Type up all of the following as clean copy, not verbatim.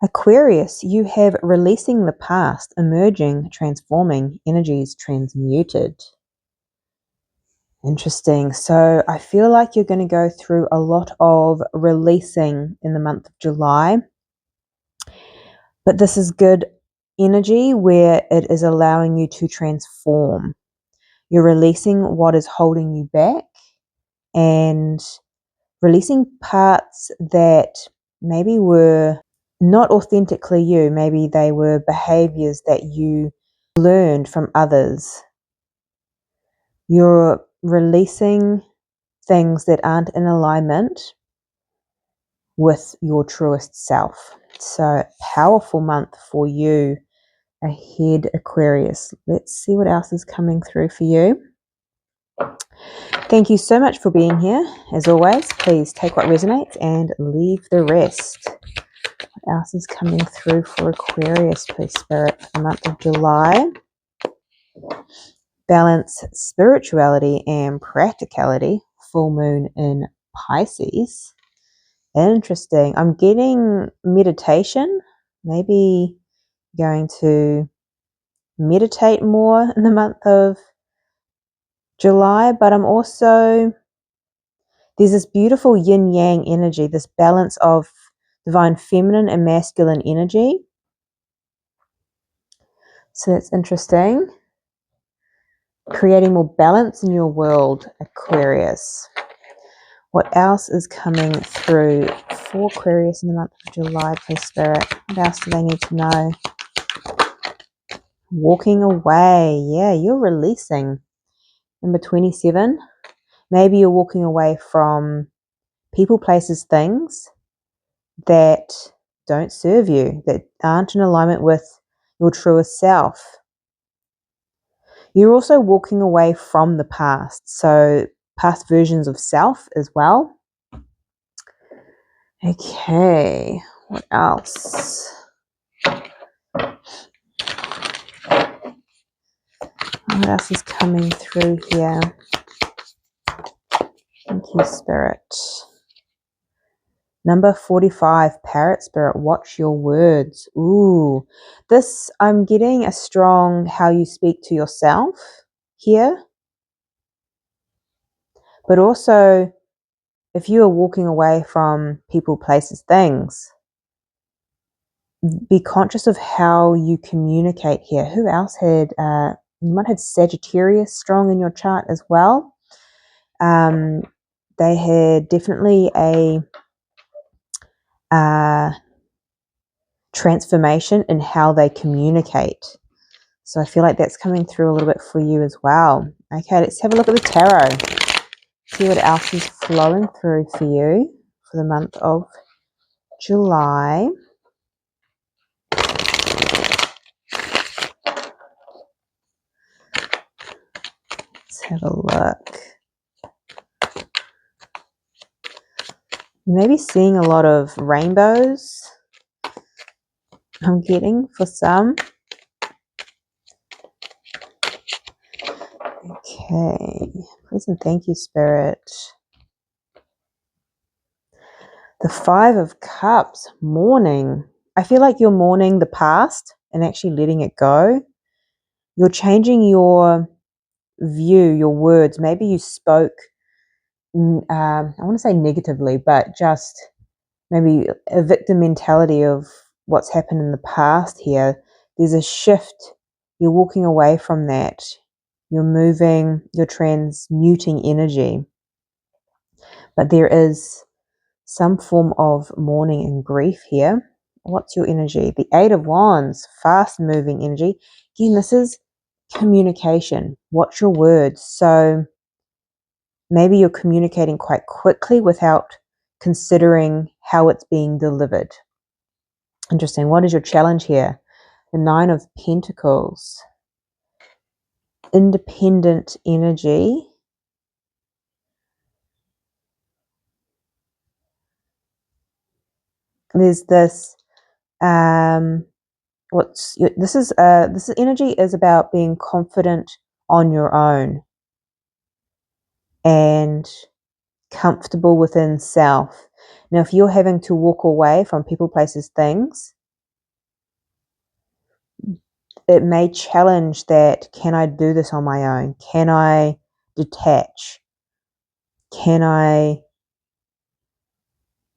Aquarius, you have releasing the past, emerging, transforming, energies transmuted. Interesting. So I feel like you're going to go through a lot of releasing in the month of July. But this is good energy where it is allowing you to transform. You're releasing what is holding you back and releasing parts that maybe were not authentically you. Maybe they were behaviors that you learned from others. You're releasing things that aren't in alignment with your truest self. So, powerful month for you ahead, Aquarius. Let's see what else is coming through for you. Thank you so much for being here. As always, please take what resonates and leave the rest. What else is coming through for Aquarius, please, Spirit, for the month of July? Balance, spirituality, and practicality. Full moon in Pisces. Interesting. I'm getting meditation. Maybe going to meditate more in the month of July, but I'm also, there's this beautiful yin yang energy, this balance of divine feminine and masculine energy. So that's interesting. Creating more balance in your world, Aquarius. What else is coming through for Aquarius in the month of July, please, Spirit? What else do they need to know? Walking away. Yeah, you're releasing. Number 27. Maybe you're walking away from people, places, things that don't serve you, that aren't in alignment with your truest self. You're also walking away from the past, so past versions of self as well. Okay, what else? What else is coming through here? Thank you, Spirit. Number 45, Parrot Spirit, watch your words. Ooh, this, I'm getting a strong how you speak to yourself here. But also, if you are walking away from people, places, things, be conscious of how you communicate here. Who else had, you might have Sagittarius strong in your chart as well. They had definitely a transformation in how they communicate. So I feel like that's coming through a little bit for you as well. Okay, let's have a look at the tarot. See what else is flowing through for you for the month of July. Let's have a look. You may be seeing a lot of rainbows, I'm getting, for some. Okay, please and thank you, Spirit. The 5 of Cups, mourning. I feel like you're mourning the past and actually letting it go. You're changing your view, your words. Maybe you spoke, I want to say negatively, but just maybe a victim mentality of what's happened in the past here. There's a shift. You're walking away from that. You're moving, you're transmuting energy. But there is some form of mourning and grief here. What's your energy? The 8 of Wands, fast moving energy. Again, this is communication. Watch your words. So maybe you're communicating quite quickly without considering how it's being delivered. Interesting. What is your challenge here? The 9 of Pentacles. Independent energy. There's this this energy is about being confident on your own and comfortable within self. Now, if you're having to walk away from people, places, things, it may challenge that, can I do this on my own? Can I detach? Can I,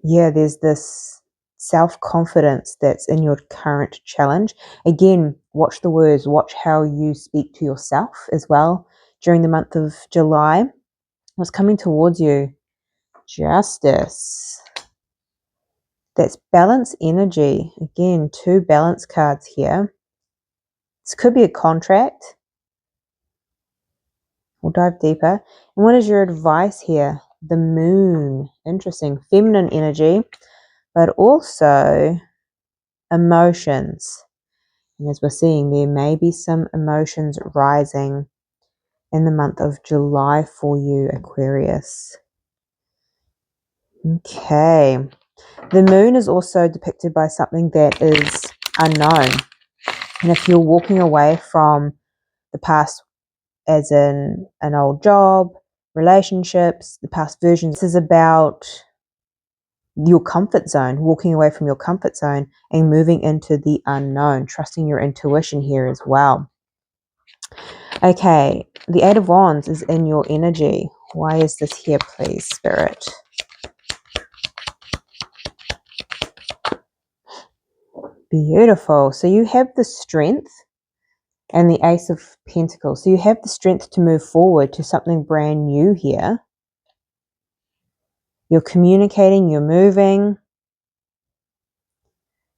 there's this self-confidence that's in your current challenge. Again, watch the words, watch how you speak to yourself as well during the month of July. What's coming towards you? Justice. That's balance energy. Again, 2 balance cards here. This could be a contract. We'll dive deeper. And what is your advice here? The moon. Interesting. Feminine energy, but also emotions. And as we're seeing, there may be some emotions rising in the month of July for you, Aquarius. Okay. The moon is also depicted by something that is unknown. And if you're walking away from the past, as in an old job, relationships, the past versions, this is about your comfort zone, walking away from your comfort zone and moving into the unknown, trusting your intuition here as well. Okay, the 8 of Wands is in your energy. Why is this here, please, Spirit? Beautiful. So you have the strength and the Ace of Pentacles. So you have the strength to move forward to something brand new here. You're communicating, you're moving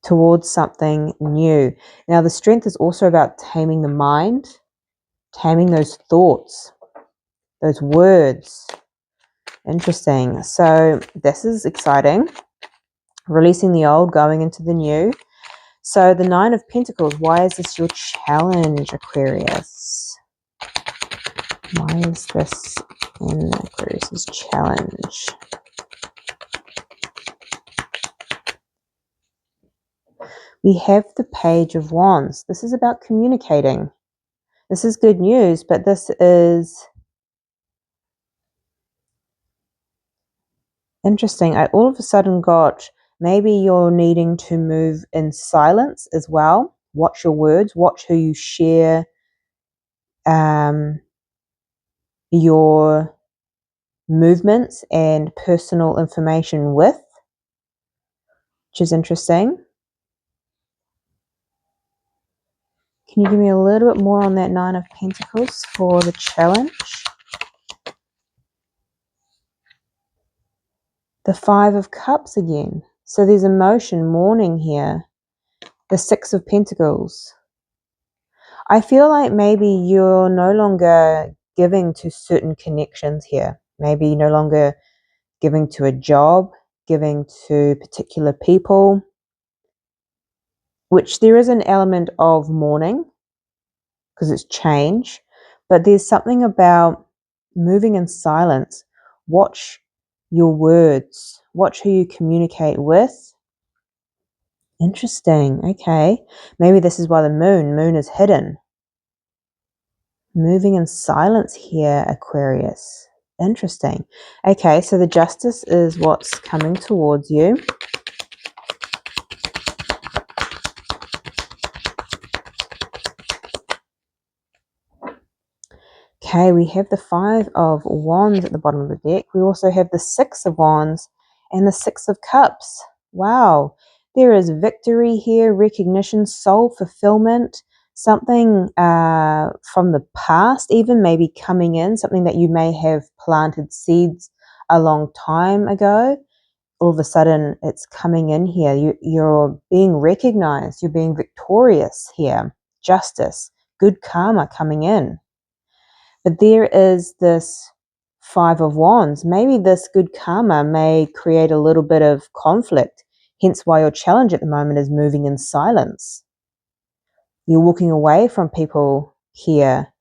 towards something new. Now, the strength is also about taming the mind, taming those thoughts, those words. Interesting. So this is exciting. Releasing the old, going into the new. So the 9 of Pentacles, why is this your challenge, Aquarius? Why is this in Aquarius's challenge? We have the Page of Wands. This is about communicating. This is good news, but this is interesting. I all of a sudden got, maybe you're needing to move in silence as well. Watch your words, watch who you share your movements and personal information with, which is interesting. Can you give me a little bit more on that 9 of Pentacles for the challenge? The 5 of Cups again. So there's emotion, mourning here. The 6 of Pentacles. I feel like maybe you're no longer giving to certain connections here. Maybe you're no longer giving to a job, giving to particular people, which there is an element of mourning because it's change, but there's something about moving in silence. Watch your words, watch who you communicate with. Interesting. Okay, maybe this is why the moon is hidden. Moving in silence here, Aquarius. Interesting. Okay, so the Justice is what's coming towards you. Okay, we have the 5 of Wands at the bottom of the deck. We also have the 6 of Wands and the 6 of Cups. Wow, there is victory here, recognition, soul fulfillment, something from the past, even maybe coming in, something that you may have planted seeds a long time ago. All of a sudden, it's coming in here. You're being recognized. You're being victorious here. Justice, good karma coming in. But there is this 5 of Wands. Maybe this good karma may create a little bit of conflict, hence why your challenge at the moment is moving in silence. You're walking away from people here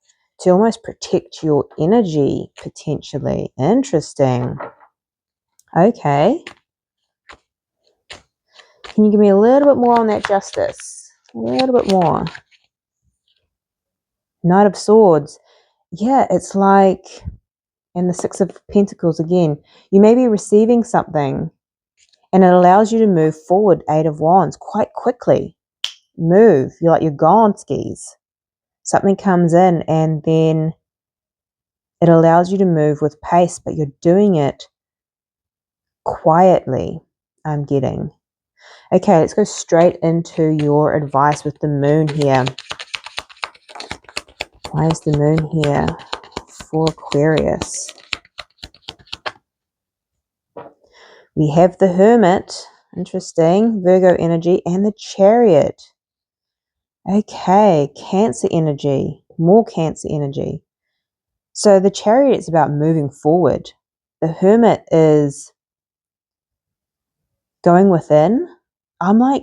to almost protect your energy, potentially. Interesting. Okay. Can you give me a little bit more on that Justice? A little bit more. Knight of Swords. Yeah, it's like, and the 6 of Pentacles again. You may be receiving something and it allows you to move forward, 8 of Wands, quite quickly. Move. You're like, you're gone skis. Something comes in and then it allows you to move with pace, but you're doing it quietly, I'm getting. Okay, let's go straight into your advice with the moon here. Why is the moon here for Aquarius? We have the Hermit, interesting, Virgo energy, and the Chariot. Okay, Cancer energy, more Cancer energy. So the Chariot is about moving forward. The Hermit is going within. I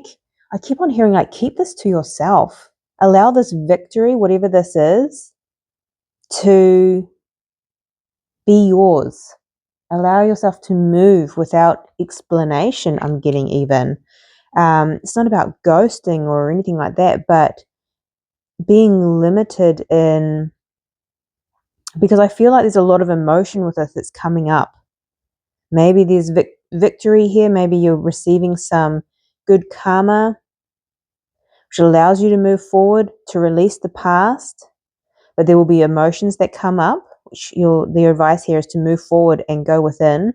keep on hearing like, keep this to yourself. Allow this victory, whatever this is, to be yours. Allow yourself to move without explanation, I'm getting even. It's not about ghosting or anything like that, but being limited in, because I feel like there's a lot of emotion with this that's coming up. Maybe there's victory here. Maybe you're receiving some good karma, which allows you to move forward, to release the past. But there will be emotions that come up, which the advice here is to move forward and go within,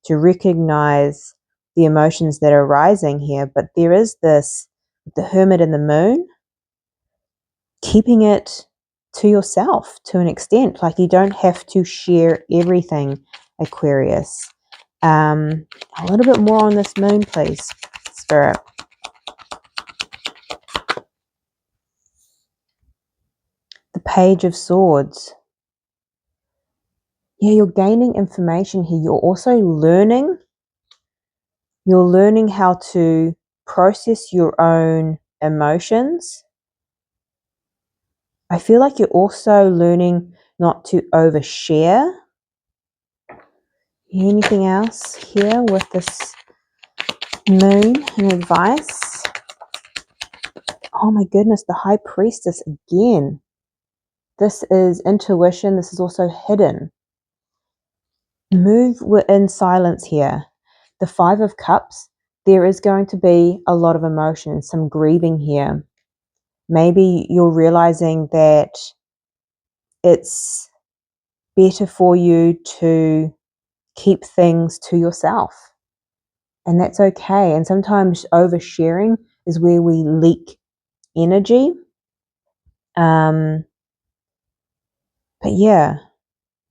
to recognize the emotions that are rising here. But there is this, the Hermit and the Moon, keeping it to yourself to an extent. Like, you don't have to share everything, Aquarius. A little bit more on this moon, please, Spirit. The Page of Swords. Yeah, you're gaining information here. You're also learning. You're learning how to process your own emotions. I feel like you're also learning not to overshare. Anything else here with this moon and advice? Oh my goodness, the High Priestess again. This is intuition. This is also hidden. Move in silence here. The Five of Cups. There is going to be a lot of emotion, some grieving here. Maybe you're realizing that it's better for you to keep things to yourself. And that's okay. And sometimes oversharing is where we leak energy. But yeah,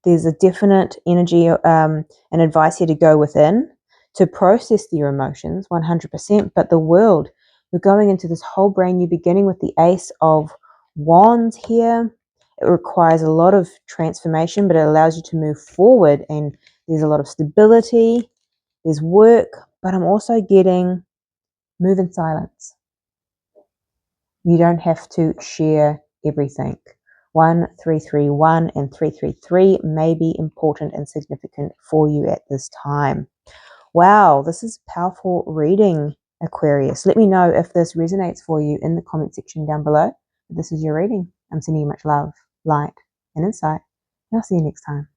there's a definite energy and advice here to go within, to process your emotions 100%. But the world, you're going into this whole brand new beginning with the Ace of Wands here. It requires a lot of transformation, but it allows you to move forward, and there's a lot of stability, there's work, but I'm also getting move in silence. You don't have to share everything. 1331 and 333 may be important and significant for you at this time. Wow, this is powerful reading, Aquarius. Let me know if this resonates for you in the comment section down below. This is your reading. I'm sending you much love, light, and insight, and I'll see you next time.